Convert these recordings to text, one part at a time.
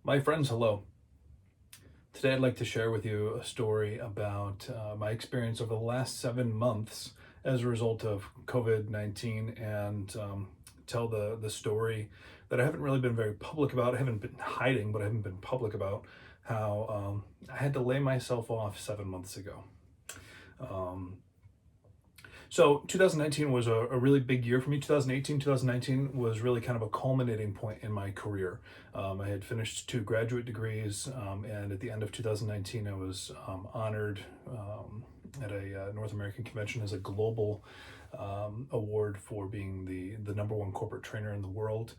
My friends, hello. Today I'd like to share with you a story about my experience over the last 7 months as a result of COVID-19 and tell the story that I haven't really been very public about. I haven't been hiding, but I haven't been public about how I had to lay myself off 7 months ago. Um, So 2019 was a really big year for me. 2018, 2019 was really kind of a culminating point in my career. I had finished 2 graduate degrees, and at the end of 2019, I was honored at a North American convention as a global award for being the number one corporate trainer in the world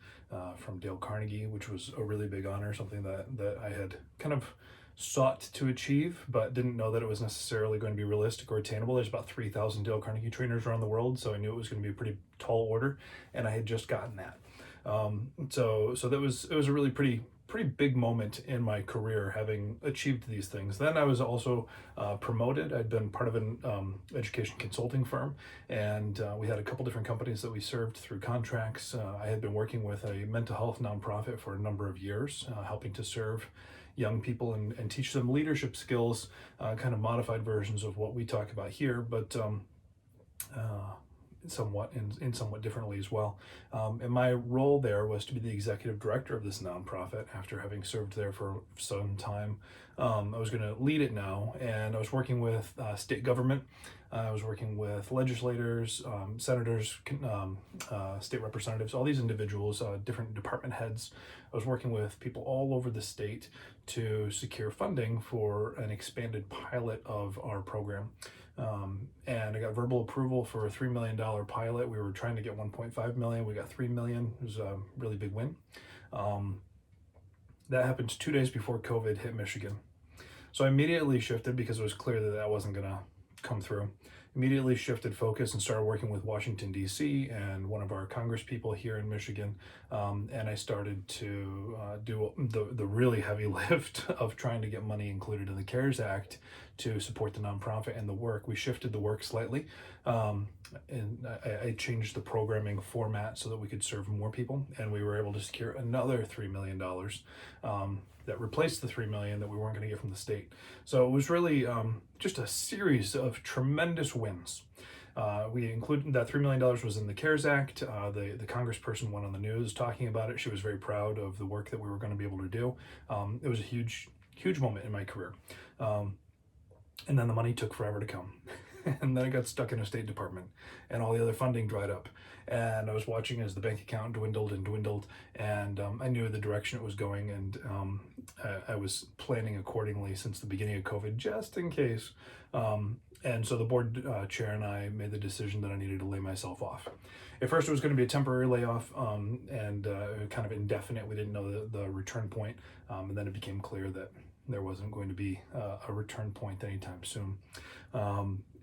from Dale Carnegie, which was a really big honor, something that I had kind of sought to achieve, but didn't know that it was necessarily going to be realistic or attainable. There's about 3,000 Dale Carnegie trainers around the world, so I knew it was going to be a pretty tall order, and I had just gotten that. So that was it was a really pretty big moment in my career having achieved these things. Then I was also promoted. I'd been part of an education consulting firm, and we had a couple different companies that we served through contracts. I had been working with a mental health nonprofit for a number of years, helping to serve young people and teach them leadership skills, kind of modified versions of what we talk about here, but uh, somewhat in somewhat differently as well. And my role there was to be the executive director of this nonprofit after having served there for some time. I was going to lead it now, and I was working with state government. I was working with legislators, senators, state representatives, all these individuals, different department heads. I was working with people all over the state to secure funding for an expanded pilot of our program. And I got verbal approval for a $3 million pilot. We were trying to get 1.5 million. We got 3 million. It was a really big win. Um, that happened 2 days before COVID hit Michigan. So I immediately shifted because it was clear that that wasn't going to come through. Immediately shifted focus and started working with Washington, D.C. and one of our Congress people here in Michigan. And I started to do the really heavy lift of trying to get money included in the CARES Act to support the nonprofit and the work. We shifted the work slightly, and I changed the programming format so that we could serve more people, and we were able to secure another $3 million that replaced the 3 million that we weren't going to get from the state. So it was really just a series of tremendous wins. We included that $3 million was in the CARES Act. The congressperson went on the news talking about it. She was very proud of the work that we were going to be able to do. It was a huge moment in my career. And then the money took forever to come. And then I got stuck in a State Department, and all the other funding dried up. And I was watching as the bank account dwindled and dwindled, and I knew the direction it was going, and I was planning accordingly since the beginning of COVID, just in case. And so the board chair and I made the decision that I needed to lay myself off. At first, it was going to be a temporary layoff and kind of indefinite. We didn't know the return point, and then it became clear that there wasn't going to be a return point anytime soon.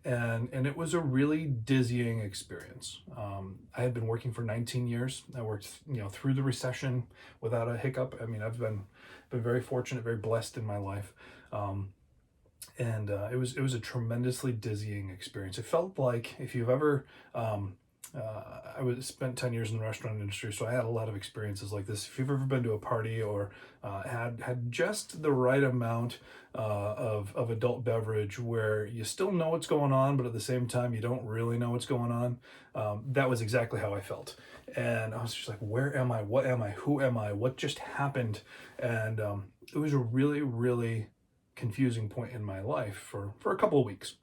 And it was a really dizzying experience. I had been working for 19 years. I worked, through the recession without a hiccup. I mean, I've been very fortunate, very blessed in my life. And it was a tremendously dizzying experience. It felt like if you've ever I was spent 10 years in the restaurant industry, so I had a lot of experiences like this. If you've ever been to a party or had just the right amount of adult beverage where you still know what's going on, but at the same time you don't really know what's going on, that was exactly how I felt. And I was just like, where am I? What am I? Who am I? What just happened? And it was a really confusing point in my life for a couple of weeks.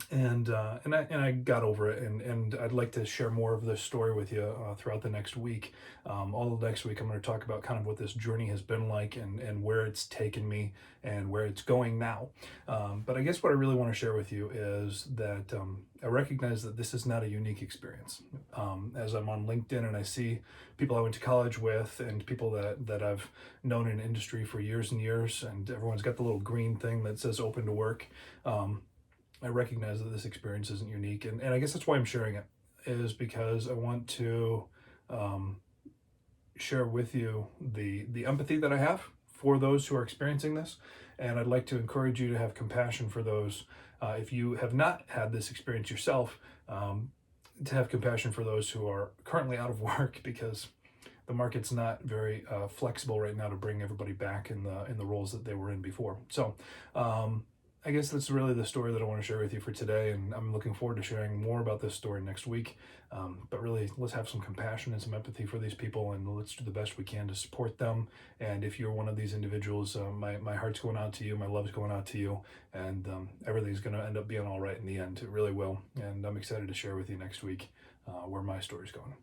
And I got over it, and I'd like to share more of this story with you throughout the next week. All of next week, I'm going to talk about kind of what this journey has been like and where it's taken me and where it's going now. But I guess what I really want to share with you is that I recognize that this is not a unique experience. As I'm on LinkedIn and I see people I went to college with and people that I've known in industry for years and years, and everyone's got the little green thing that says open to work. I recognize that this experience isn't unique, and I guess that's why I'm sharing it, is because I want to share with you the empathy that I have for those who are experiencing this, and I'd like to encourage you to have compassion for those if you have not had this experience yourself, to have compassion for those who are currently out of work, because the market's not very flexible right now to bring everybody back in the roles that they were in before. So I guess that's really the story that I want to share with you for today, and I'm looking forward to sharing more about this story next week. But really, let's have some compassion and some empathy for these people, and let's do the best we can to support them. And if you're one of these individuals, my heart's going out to you, my love's going out to you, and everything's going to end up being all right in the end. It really will. And I'm excited to share with you next week where my story's going.